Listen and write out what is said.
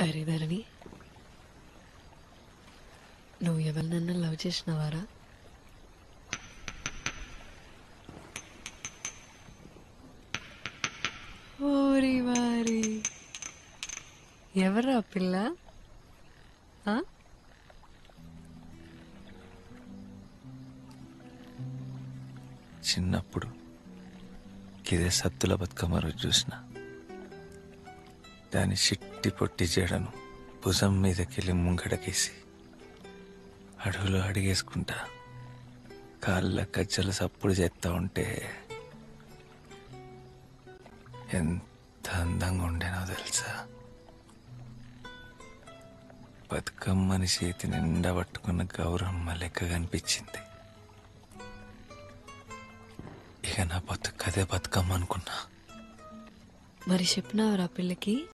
అరే ధరణి, నువ్వు ఎవరినన్నా లవ్ చేసినవారా? ఓరి వారి, ఎవరా పిల్ల? ఆ? చిన్నప్పుడు కిదే సత్తుల బతుకమ్మ రోజు చూసిన దాని చిట్టి పొట్టి జడను భుజం మీదకెళ్ళి ముంగడకేసి అడవిలో అడిగేసుకుంటా కాళ్ళ కజ్జలు సప్పుడు చేస్తా ఉంటే ఎంత అందంగా ఉండేనో తెలుసా. బతుకమ్మని చేతి నిండా పట్టుకున్న గౌరమ్మ లెక్క కనిపించింది. ఇక నా బతుకదే బతుకమ్మ అనుకున్నా. మరి చెప్పినావురా పిల్లకి?